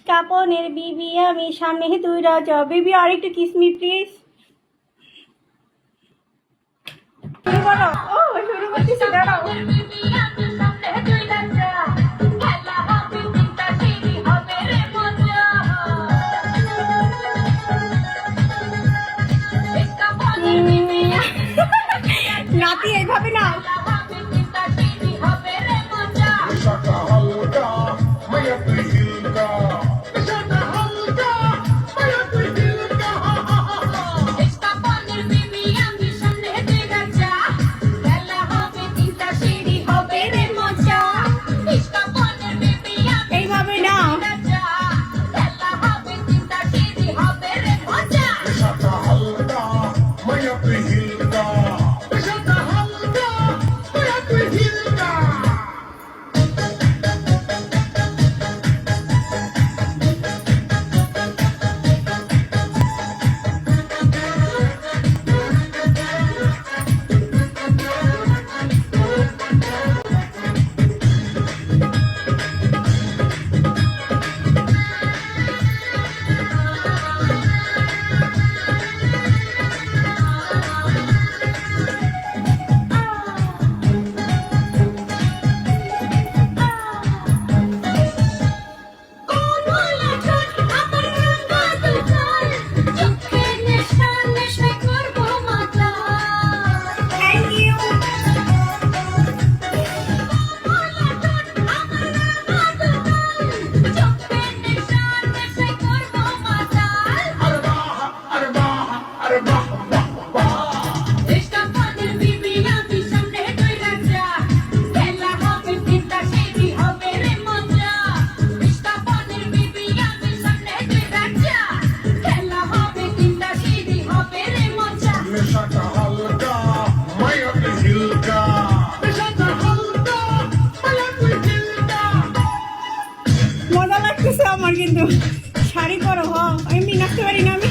কাপনের বিবি আমি সামনে তুই রাজা। বিবি আর একটু কিস মি প্লিজ। শুরু করো। ও শুরু করতেছি, দাঁড়াও। নাতি এইভাবে না। মজা লাগতেছে আমার, কিন্তু শাড়ি পরো। আমি নাচতে পারি না আমি।